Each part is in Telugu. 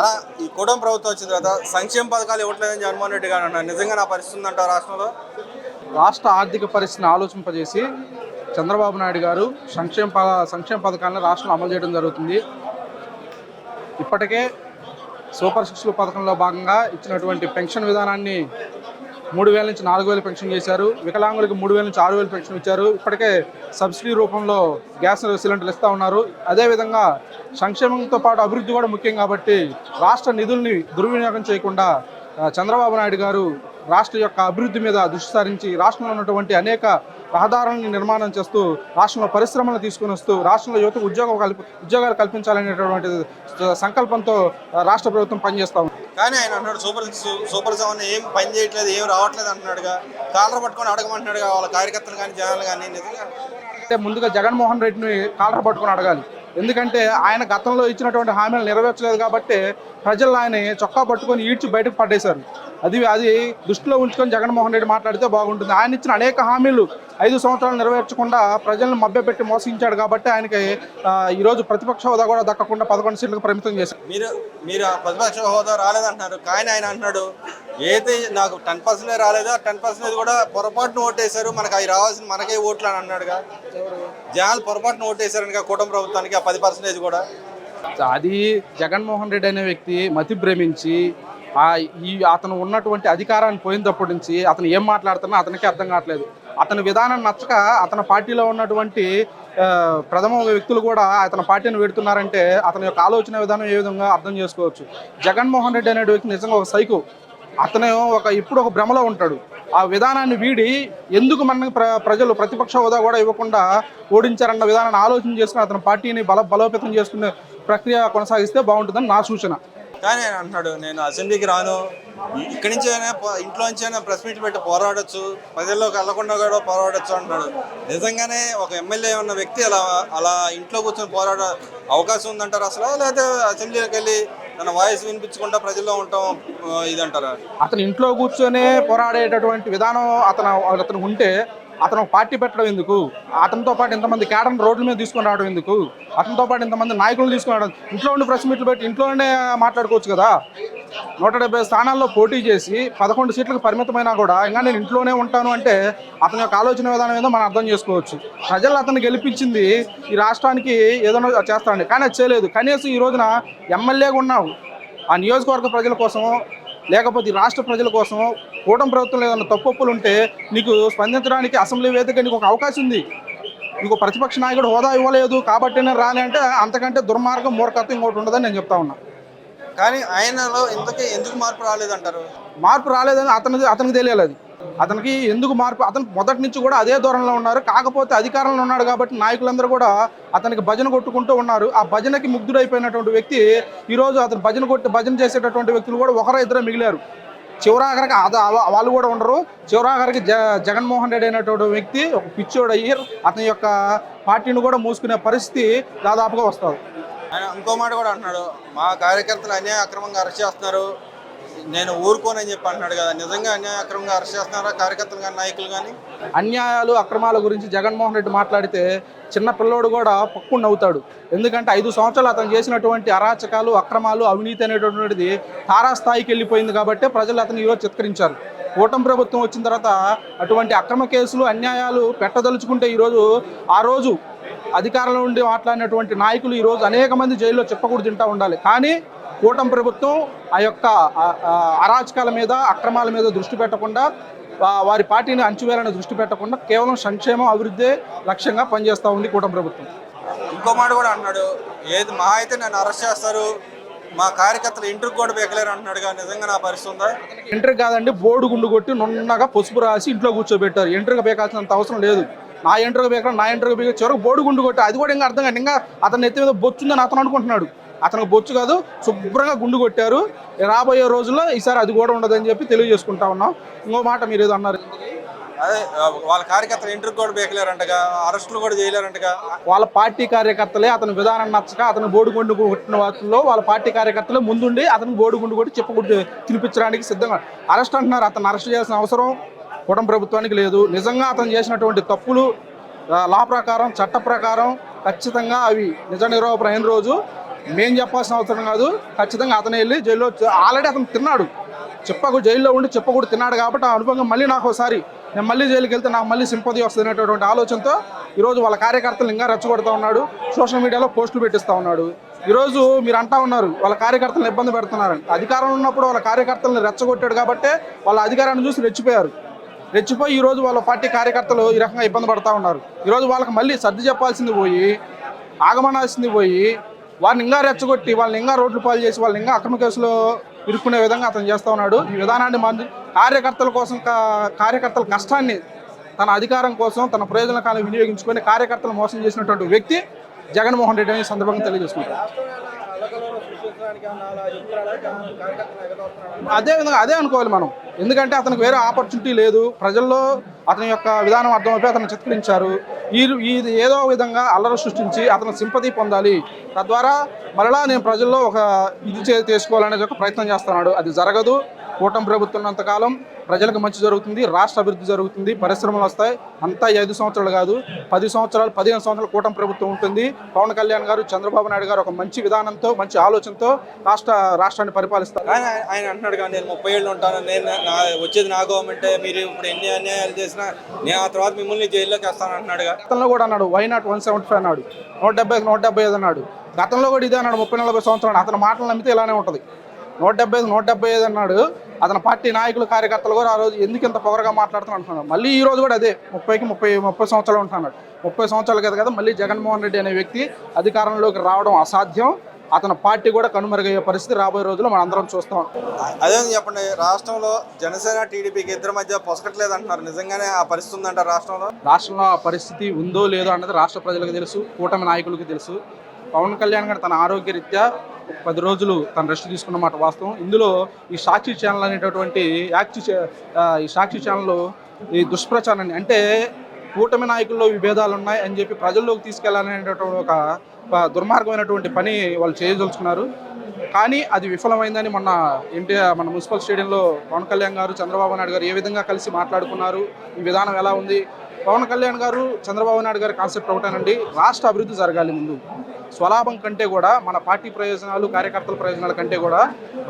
అలా ఈ కూటమి ప్రభుత్వం వచ్చిన తర్వాత సంక్షేమ పథకాలు ఇవ్వట్లేదని జగన్మోహన్ రెడ్డి గారు అన్నారు. నిజంగా నా పరిస్థితి ఉందంటారు రాష్ట్రంలో? రాష్ట్ర ఆర్థిక పరిస్థితిని ఆలోచింపజేసి చంద్రబాబు నాయుడు గారు సంక్షేమ పథకాలను రాష్ట్రంలో అమలు చేయడం జరుగుతుంది. ఇప్పటికే సూపర్ సిక్స్ల పథకంలో భాగంగా ఇచ్చినటువంటి పెన్షన్ విధానాన్ని 3,000 నుంచి 4,000 పెన్షన్ చేశారు. వికలాంగులకు 3,000 నుంచి 6,000 పెన్షన్ ఇచ్చారు. ఇప్పటికే సబ్సిడీ రూపంలో గ్యాస్ సిలిండర్లు ఇస్తూ ఉన్నారు. అదేవిధంగా సంక్షేమంతో పాటు అభివృద్ధి కూడా ముఖ్యం కాబట్టి రాష్ట్ర నిధుల్ని దుర్వినియోగం చేయకుండా చంద్రబాబు నాయుడు గారు రాష్ట్ర యొక్క అభివృద్ధి మీద దృష్టి సారించి రాష్ట్రంలో ఉన్నటువంటి అనేక రహదారులను నిర్మాణం చేస్తూ రాష్ట్రంలో పరిశ్రమలను తీసుకుని వస్తూ రాష్ట్రంలో యువతకు ఉద్యోగాలు కల్పించాలనేటటువంటి సంకల్పంతో రాష్ట్ర ప్రభుత్వం పనిచేస్తాం. కానీ ఆయన అన్నాడు సూపర్ 7 ఏం పని చేయట్లేదు, ఏం రావట్లేదు అంటున్నాడుగా. కాలర్ పట్టుకొని అడగమంటున్నాడుగా వాళ్ళ కార్యకర్తలు కానీ జనాలు కానీ. నిజంగా అంటే ముందుగా జగన్మోహన్ రెడ్డిని కాలర్ పట్టుకొని అడగాలి. ఎందుకంటే ఆయన గతంలో ఇచ్చినటువంటి హామీలు నెరవేర్చలేదు కాబట్టి ప్రజలు ఆయన చొక్కా పట్టుకొని ఈడ్చి బయటకు పడేశారు. అది దృష్టిలో ఉంచుకొని జగన్మోహన్ రెడ్డి మాట్లాడితే బాగుంటుంది. ఆయన ఇచ్చిన అనేక హామీలు 5 సంవత్సరాలు నెరవేర్చకుండా ప్రజలను మభ్యపెట్టి మోసించాడు కాబట్టి ఆయనకి ఈరోజు ప్రతిపక్ష హోదా కూడా దక్కకుండా 11 సీట్లకు పరిమితం చేశారు. మీరు ప్రతిపక్ష హోదా రాలేదంటున్నారు. కానీ ఆయన అంటున్నాడు ఏదైతే నాకు 10% రాలేదో 10% కూడా పొరపాటును ఓటేశారు, మనకు అవి రావాల్సిన మనకే ఓట్లు అని అన్నాడుగా. జనాలు పొరపాటును ఓటేశారనిగా కూటమి ప్రభుత్వానికి ఆ 10% కూడా. అది జగన్మోహన్ రెడ్డి అనే వ్యక్తి మతి భ్రమించి అతను ఉన్నటువంటి అధికారాన్ని పోయినప్పటి నుంచి అతను ఏం మాట్లాడుతున్నా అతనికి అర్థం కావట్లేదు. అతని విధానం నచ్చక అతని పార్టీలో ఉన్నటువంటి ప్రథమ వ్యక్తులు కూడా అతని పార్టీని పెడుతున్నారంటే అతని యొక్క ఆలోచన విధానం ఏ విధంగా అర్థం చేసుకోవచ్చు. జగన్మోహన్ రెడ్డి అనే వ్యక్తి నిజంగా ఒక సైకో. అతను ఇప్పుడు ఒక భ్రమలో ఉంటాడు. ఆ విధానాన్ని వీడి ఎందుకు మనకి ప్రజలు ప్రతిపక్ష హోదా కూడా ఇవ్వకుండా ఓడించారన్న విధానాన్ని ఆలోచన చేసుకుని అతని పార్టీని బలోపేతం చేసుకునే ప్రక్రియ కొనసాగిస్తే బాగుంటుందని నా సూచన. కానీ ఆయన అంటున్నాడు నేను అసెంబ్లీకి రాను, ఇక్కడి నుంచి అయినా ఇంట్లో నుంచి అయినా ప్రెస్ మీట్ పెట్టి పోరాడచ్చు, ప్రజల్లోకి వెళ్లకుండా కూడా పోరాడచ్చు అంటున్నాడు. నిజంగానే ఒక ఎమ్మెల్యే ఉన్న వ్యక్తి అలా ఇంట్లో కూర్చొని పోరాడే అవకాశం ఉందంటారు అసలు? లేకపోతే అసెంబ్లీకి వెళ్ళి తన వాయిస్ వినిపించకుండా ప్రజల్లో ఉండటం ఇదంటారా? అతను ఇంట్లో కూర్చొనే పోరాడేటటువంటి విధానం అతను ఉంటే అతను పార్టీ పెట్టడం ఎందుకు? అతనితో పాటు ఇంతమంది క్యాడర్ని రోడ్ల మీద తీసుకొని రావడం ఎందుకు? అతనితో పాటు ఇంతమంది నాయకులను తీసుకుని రావడం, ఇంట్లో ఉండి ప్రెస్ మీట్లు పెట్టి ఇంట్లోనే మాట్లాడుకోవచ్చు కదా. 170 స్థానాల్లో పోటీ చేసి 11 సీట్లకు పరిమితమైనా కూడా ఇంకా నేను ఇంట్లోనే ఉంటాను అంటే అతని యొక్క ఆలోచన విధానం ఏదో మనం అర్థం చేసుకోవచ్చు. ప్రజలు అతన్ని గెలిపించింది ఈ రాష్ట్రానికి ఏదైనా చేస్తాడండి, కానీ అది చేయలేదు. కనీసం ఈ రోజున ఎమ్మెల్యేగా ఉన్నావు, ఆ నియోజకవర్గ ప్రజల కోసం లేకపోతే రాష్ట్ర ప్రజల కోసం కూటమి ప్రభుత్వంలో ఏదైనా తప్పులు ఉంటే నీకు స్పందించడానికి అసెంబ్లీ వేదిక నీకు ఒక అవకాశం ఉంది. నీకు ప్రతిపక్ష నాయకుడు హోదా ఇవ్వలేదు కాబట్టి నేను రాని అంటే అంతకంటే దుర్మార్గం మూర్ఖత్వం ఇంకోటి ఉండదని నేను చెప్తా ఉన్నా. కానీ ఆయనలో ఎందుకు మార్పు రాలేదంటారు? మార్పు రాలేదని అతనికి తెలియాలి. అతనికి ఎందుకు మార్పు? అతను మొదటి నుంచి కూడా అదే ధోరణిలో ఉన్నారు. కాకపోతే అధికారంలో ఉన్నాడు కాబట్టి నాయకులందరూ కూడా అతనికి భజన కొట్టుకుంటూ ఉన్నారు. ఆ భజనకి ముగ్ధుడైపోయినటువంటి వ్యక్తి ఈరోజు అతను భజన చేసేటటువంటి వ్యక్తులు కూడా ఒకరో ఇద్దరు మిగిలారు. చివరాఖరికి వాళ్ళు కూడా ఉండరు. చివరాఖరికి జగన్మోహన్ రెడ్డి అయినటువంటి వ్యక్తి ఒక పిచ్చోడు అయ్యి అతని యొక్క పార్టీని కూడా మూసుకునే పరిస్థితి దాదాపుగా వస్తుంది. ఆయన ఇంకో మాట కూడా అంటున్నాడు, మా కార్యకర్తలు అక్రమంగా అరెస్ట్ చేస్తున్నారు, నేను ఊరుకోనని చెప్పి అంటున్నాడు కదా. నిజంగా అక్రమంగా అరెస్ట్ చేస్తున్నారా కార్యకర్తలు కానీ నాయకులు కానీ? అన్యాయాలు అక్రమాల గురించి జగన్మోహన్ రెడ్డి మాట్లాడితే చిన్న పిల్లోడు కూడా పక్కుని నవ్వుతాడు. ఎందుకంటే 5 సంవత్సరాలు అతను చేసినటువంటి అరాచకాలు అక్రమాలు అవినీతి అనేటటువంటిది తారాస్థాయికి వెళ్ళిపోయింది కాబట్టి ప్రజలు అతను ఈరోజు చిత్కరించారు. కూటమి ప్రభుత్వం వచ్చిన తర్వాత అటువంటి అక్రమ కేసులు అన్యాయాలు పెట్టదలుచుకుంటే ఆ రోజు అధికారంలో ఉండి మాట్లాడినటువంటి నాయకులు ఈరోజు అనేక మంది జైల్లో చెప్పకూడదు తింటూ ఉండాలి. కానీ కూటమి ప్రభుత్వం ఆ యొక్క అరాచకాల మీద అక్రమాల మీద దృష్టి పెట్టకుండా వారి పార్టీని అంచువేయాలని దృష్టి పెట్టకుండా కేవలం సంక్షేమం అభివృద్ధి లక్ష్యంగా పనిచేస్తూ ఉంది కూటమి ప్రభుత్వం. ఇంకో మాట కూడా అన్నాడు, ఏది మహా అయితే నన్ను అరెస్ట్ చేస్తారు, మా కార్యకర్తలు ఇంటర్కి కూడా బేకలేరు అంటున్నాడుగా. నిజంగా నా పరిస్థితి ఉందా? ఇంటర్ కాదండి, బోర్డు గుండు కొట్టి నున్నగా పసుపు రాసి ఇంట్లో కూర్చోబెట్టారు. ఇంటర్గా బేకాల్సినంత అవసరం లేదు. నా ఇంటర్గా బేక చివరకు బోర్డు గుండు కొట్టి అది కూడా ఇంకా అర్థం కాదు. ఇంకా అతను ఎత్తి మీద బొచ్చుందని అతను అనుకుంటున్నాడు. అతనికి బొచ్చు కాదు, శుభ్రంగా గుండు కొట్టారు. రాబోయే రోజుల్లో ఈసారి అది కూడా ఉండదని చెప్పి తెలియజేసుకుంటా ఉన్నాం. ఇంకో మాట మీరు ఏదో అన్నారు, అదే వాళ్ళ కార్యకర్తలు ఇంటర్కి కూడా బేకలేరంటగా, అరెస్టులు కూడా చేయలేరంటగా. వాళ్ళ పార్టీ కార్యకర్తలే అతని విధానం నచ్చక అతను బోడిగుండు కొట్టిన వాటిల్లో వాళ్ళ పార్టీ కార్యకర్తలే ముందుండి అతను బోడిగుండు కొట్టి చెప్పకుండా తినిపించడానికి సిద్ధంగా అరెస్ట్ అంటున్నారు. అతను అరెస్ట్ చేయాల్సిన అవసరం కూటమి ప్రభుత్వానికి లేదు. నిజంగా అతను చేసినటువంటి తప్పులు లా ప్రకారం చట్ట ప్రకారం ఖచ్చితంగా అవి నిజ నిరూపణ అయిన రోజు మేం చెప్పాల్సిన అవసరం కాదు, ఖచ్చితంగా అతను వెళ్ళి జైల్లో ఆల్రెడీ అతను తిన్నాడు, జైల్లో ఉండి చెప్పకూడదు తిన్నాడు కాబట్టి ఆ అనుభవం మళ్ళీ నాకు ఒకసారి నేను మళ్ళీ జైలుకి వెళ్తే నాకు మళ్ళీ సింపతి వస్తుంది అనేటటువంటి ఆలోచనతో ఈరోజు వాళ్ళ కార్యకర్తలు ఇంకా రెచ్చగొడతా ఉన్నాడు, సోషల్ మీడియాలో పోస్టులు పెట్టిస్తూ ఉన్నాడు. ఈరోజు మీరు అంటా ఉన్నారు వాళ్ళ కార్యకర్తలను ఇబ్బంది పెడుతున్నారని. అధికారం ఉన్నప్పుడు వాళ్ళ కార్యకర్తలను రెచ్చగొట్టాడు కాబట్టి వాళ్ళ అధికారాన్ని చూసి రెచ్చిపోయి ఈరోజు వాళ్ళ పార్టీ కార్యకర్తలు ఈ రకంగా ఇబ్బంది పడుతూ ఉన్నారు. ఈరోజు వాళ్ళకి మళ్ళీ సర్ది చెప్పాల్సింది పోయి, ఆగమనాల్సింది పోయి, వాళ్ళని ఇంకా రెచ్చగొట్టి వాళ్ళని ఇంకా రోడ్లు పాలు చేసి వాళ్ళని ఇంకా అక్రమ కేసులో ఇరుక్కునే విధంగా అతను చేస్తూ ఉన్నాడు. ఈ విధానాన్ని కార్యకర్తల కోసం కార్యకర్తల కష్టాన్ని తన అధికారం కోసం తన ప్రయోజనకాలను వినియోగించుకొని కార్యకర్తలు మోసం చేసినటువంటి వ్యక్తి జగన్మోహన్ రెడ్డి అనే సందర్భంగా తెలియజేసుకుంటారు. అదే అనుకోవాలి మనం, ఎందుకంటే అతనికి వేరే ఆపర్చునిటీ లేదు. ప్రజల్లో అతని యొక్క విధానం అర్థమైపోయి అతను చిత్కరించారు. ఇది ఏదో విధంగా అల్లరి సృష్టించి అతను సింపతి పొందాలి, తద్వారా మరలా నేను ప్రజల్లో ఒక తీసుకోవాలనే ఒక ప్రయత్నం చేస్తున్నాడు. అది జరగదు. కూటమి ప్రభుత్వం ఉన్నంతకాలం ప్రజలకు మంచి జరుగుతుంది, రాష్ట్ర అభివృద్ధి జరుగుతుంది, పరిశ్రమలు వస్తాయి. అంతా 5 సంవత్సరాలు కాదు, 10 సంవత్సరాలు 15 సంవత్సరాలు కూటమి ప్రభుత్వం ఉంటుంది. పవన్ కళ్యాణ్ గారు, చంద్రబాబు నాయుడు గారు ఒక మంచి విధానంతో మంచి ఆలోచనతో రాష్ట్రాన్ని పరిపాలిస్తారు. ఆయన అంటున్నాడు కానీ నేను 30 ఏళ్ళు ఉంటాను, వచ్చేది నా గవర్నమెంటే, మీరు ఇప్పుడు ఎన్ని అన్యాయాలు చేసినా నేను ఆ తర్వాత మిమ్మల్ని జైల్లోకి వేస్తాను అంటున్నాడు. గతంలో కూడా అన్నాడు వై నాట్ 175 అన్నాడు, 175 అన్నాడు. గతంలో కూడా ఇదే అన్నాడు 30-40 సంవత్సరాలు. అతని మాటలు నమ్మితే ఇలానే ఉంటుంది. 175 అన్నాడు. అతని పార్టీ నాయకులు కార్యకర్తలు కూడా ఆ రోజు ఎందుకు ఇంత పొగరగా మాట్లాడుతూ అంటున్నాడు. మళ్ళీ ఈ రోజు కూడా అదే 30 సంవత్సరాలు ఉంటున్నాడు. 30 సంవత్సరాలు కదా మళ్ళీ జగన్మోహన్ రెడ్డి అనే వ్యక్తి అధికారంలోకి రావడం అసాధ్యం. అతని పార్టీ కూడా కనుమరుగయ్యే పరిస్థితి రాబోయే రోజుల్లో మనం అందరం చూస్తాం. అదే చెప్పండి, రాష్ట్రంలో జనసేన టీడీపీకి ఇద్దరి మధ్య పొసగట్లేదు అంటున్నారు. నిజంగానే ఆ పరిస్థితి ఉందంటారు రాష్ట్రంలో? ఆ పరిస్థితి ఉందో లేదో అన్నది రాష్ట్ర ప్రజలకు తెలుసు, కూటమి నాయకులకు తెలుసు. పవన్ కళ్యాణ్ గారు తన ఆరోగ్య రీత్యా 10 రోజులు తను రెస్ట్ తీసుకున్నమాట వాస్తవం. ఇందులో ఈ సాక్షి ఛానల్ అనేటటువంటి ఈ సాక్షి ఛానల్ ఈ దుష్ప్రచారాన్ని, అంటే కూటమి నాయకుల్లో విభేదాలు ఉన్నాయి అని చెప్పి ప్రజల్లోకి తీసుకెళ్లాలనేటటువంటి ఒక దుర్మార్గమైనటువంటి పని వాళ్ళు చేయదలుచుకున్నారు. కానీ అది విఫలమైందని మన మున్సిపల్ స్టేడియంలో పవన్ కళ్యాణ్ గారు, చంద్రబాబు నాయుడు గారు ఏ విధంగా కలిసి మాట్లాడుకున్నారు, ఈ విధానం ఎలా ఉంది. పవన్ కళ్యాణ్ గారు, చంద్రబాబు నాయుడు గారి కాన్సెప్ట్ ఒకటేనండి, రాష్ట్ర అభివృద్ధి జరగాలి. ముందు స్వలాభం కంటే కూడా మన పార్టీ ప్రయోజనాలు, కార్యకర్తల ప్రయోజనాల కంటే కూడా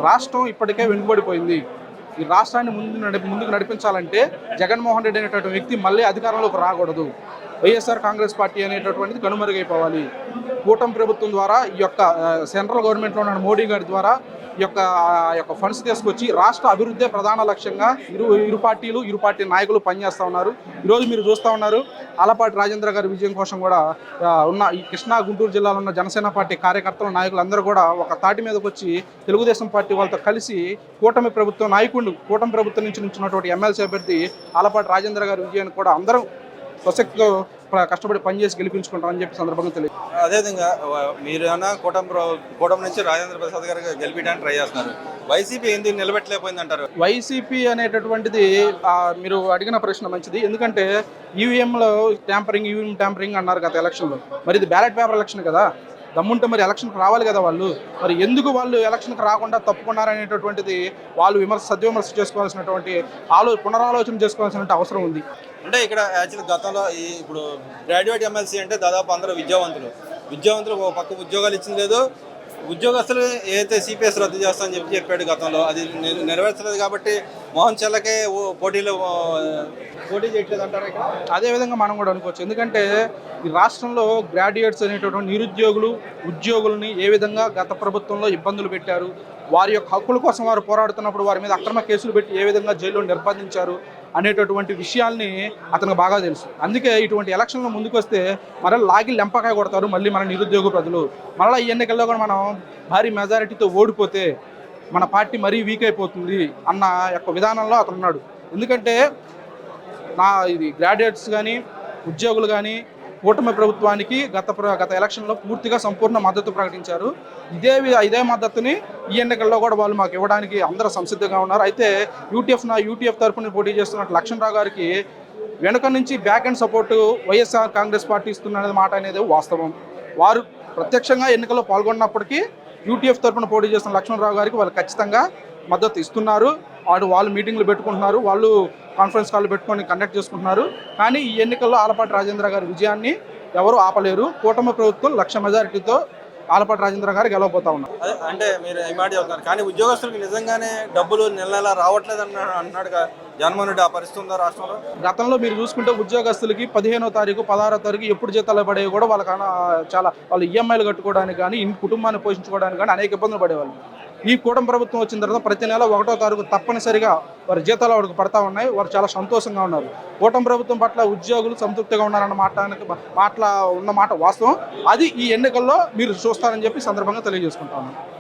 రాష్ట్రం ఇప్పటికే వెనుకబడిపోయింది. ఈ రాష్ట్రాన్ని ముందుకు నడిపించాలంటే జగన్మోహన్ రెడ్డి అనేటువంటి వ్యక్తి మళ్ళీ అధికారంలోకి రాకూడదు. వైఎస్ఆర్ కాంగ్రెస్ పార్టీ అనేటటువంటిది కనుమరుగైపోవాలి. కూటమి ప్రభుత్వం ద్వారా ఈ యొక్క సెంట్రల్ గవర్నమెంట్లో ఉన్న మోడీ గారి ద్వారా ఈ యొక్క ఫండ్స్ తీసుకొచ్చి రాష్ట్ర అభివృద్ధి ప్రధాన లక్ష్యంగా ఇరు పార్టీ నాయకులు పనిచేస్తూ ఉన్నారు. ఈరోజు మీరు చూస్తూ ఉన్నారు ఆలపాటి రాజేంద్ర గారి విజయం కోసం కూడా ఉన్న ఈ కృష్ణా గుంటూరు జిల్లాలో ఉన్న జనసేన పార్టీ కార్యకర్తలు, నాయకులు అందరూ కూడా ఒక తాటి మీదకి వచ్చి తెలుగుదేశం పార్టీ వాళ్ళతో కలిసి కూటమి ప్రభుత్వం నుంచి నుంచినటువంటి ఎమ్మెల్సీ అభ్యర్థి ఆలపాటి రాజేంద్ర గారి విజయాన్ని కూడా అందరం స్వశక్తితో కష్టపడి పనిచేసి గెలిపించుకుంటామని చెప్పి సందర్భంగా తెలియదు. అదేవిధంగా మీరు ఏమన్నా కూటమి నుంచి రాజేంద్ర ప్రసాద్ గారు గెలిపించడానికి ట్రై చేస్తున్నారు. వైసీపీ ఎందుకు నిలబెట్టలేకపోయింది అంటారు? వైసీపీ అనేటటువంటిది మీరు అడిగిన ప్రశ్న మంచిది. ఎందుకంటే ఈవీఎంలో ఈవీఎం ట్యాంపరింగ్ అన్నారు గత ఎలక్షన్లో. మరి ఇది బ్యాలెట్ పేపర్ ఎలక్షన్ కదా, దమ్ముంటే మరి ఎలక్షన్కి రావాలి కదా వాళ్ళు. మరి ఎందుకు వాళ్ళు ఎలక్షన్కి రాకుండా తప్పుకున్నారనేటటువంటిది వాళ్ళు సద్విమర్శ చేసుకోవాల్సినటువంటి పునరాలోచన చేసుకోవాల్సిన అవసరం ఉంది. అంటే ఇక్కడ యాక్చువల్ గతంలో ఇప్పుడు గ్రాడ్యుయేట్ ఎమ్మెల్సీ అంటే దాదాపు అందరూ విద్యావంతులు ఒక పక్క ఉద్యోగాలు ఇచ్చింది లేదు. ఉద్యోగస్తులు ఏదైతే సిపిఎస్ రద్దు చేస్తామని చెప్పాడు గతంలో, అది నెరవేర్చలేదు కాబట్టి మోహన్ చెల్లకే పోటీ చేయట్లేదు అంటారు ఇక్కడ. అదేవిధంగా మనం కూడా అనుకోవచ్చు. ఎందుకంటే ఈ రాష్ట్రంలో గ్రాడ్యుయేట్స్ అనేటటువంటి ఉద్యోగుల్ని ఏ విధంగా గత ప్రభుత్వంలో ఇబ్బందులు పెట్టారు, వారి యొక్క హక్కుల కోసం వారు పోరాడుతున్నప్పుడు వారి మీద అక్రమ కేసులు పెట్టి ఏ విధంగా జైల్లో నిర్బంధించారు అనేటటువంటి విషయాల్ని అతనికి బాగా తెలుసు. అందుకే ఇటువంటి ఎలక్షన్లో ముందుకు వస్తే మరలా లాగి లెంపకాయ కొడతారు మళ్ళీ మన నిరుద్యోగ ప్రజలు. మరలా ఈ ఎన్నికల్లో కూడా మనం భారీ మెజారిటీతో ఓడిపోతే మన పార్టీ మరీ వీక్ అయిపోతుంది అన్న యొక్క విధానంలో అతను ఉన్నాడు. ఎందుకంటే ఇది గ్రాడ్యుయేట్స్ కానీ ఉద్యోగులు కానీ కూటమి ప్రభుత్వానికి గత ఎలక్షన్లో పూర్తిగా సంపూర్ణ మద్దతు ప్రకటించారు. ఇదే మద్దతుని ఈ ఎన్నికల్లో కూడా వాళ్ళు మాకు ఇవ్వడానికి అందరూ సంసిద్ధంగా ఉన్నారు. అయితే యూటీఎఫ్ తరఫున పోటీ చేస్తున్న లక్ష్మణరావు గారికి వెనుక నుంచి back and support YSR Congress party ఇస్తున్న మాట అనేది వాస్తవం. వారు ప్రత్యక్షంగా ఎన్నికల్లో పాల్గొన్నప్పటికీ యూటీఎఫ్ తరఫున పోటీ చేస్తున్న లక్ష్మణరావు గారికి వాళ్ళు ఖచ్చితంగా మద్దతు ఇస్తున్నారు. వాళ్ళు మీటింగ్లు పెట్టుకుంటున్నారు, వాళ్ళు కాన్ఫరెన్స్ కాల్ పెట్టుకొని కండక్ట్ చేసుకుంటున్నారు. కానీ ఈ ఎన్నికల్లో ఆలపాటి రాజేంద్ర గారి విజయాన్ని ఎవరు ఆపలేరు. కూటమి ప్రభుత్వం 1,00,000 మెజారిటీతో ఆలపాటి రాజేంద్ర గారు గెలవబోతా ఉన్నారు. అదే అంటే మీరు ఈ మాట చెప్తున్నారు, కానీ ఉద్యోగస్తులకు నిజంగానే డబ్బులు నెల నెల రావట్లేదు అన్నాడుగా జగన్మోహన్ రెడ్డి. ఆ పరిస్థితి ఉందా రాష్ట్రంలో? గతంలో మీరు చూసుకుంటే ఉద్యోగస్తులకి 15వ తారీఖు 16వ తారీఖు ఎప్పుడు జీతాలు పడేవి కూడా వాళ్ళకి చాలా వాళ్ళు ఈఎంఐలు కట్టుకోవడానికి కానీ కుటుంబాన్ని పోషించుకోవడానికి కానీ అనేక ఇబ్బందులు పడేవాళ్ళు. ఈ కూటమి ప్రభుత్వం వచ్చిన తర్వాత ప్రతి నెల 1వ తారీఖు తప్పనిసరిగా వారి జీతాలు వాడికి పడతా ఉన్నాయి. వారు చాలా సంతోషంగా ఉన్నారు. కూటమి ప్రభుత్వం పట్ల ఉద్యోగులు సంతృప్తిగా ఉన్నారన్న మాట వాస్తవం. అది ఈ ఎన్నికల్లో మీరు చూస్తారని చెప్పి సందర్భంగా తెలియజేసుకుంటాను.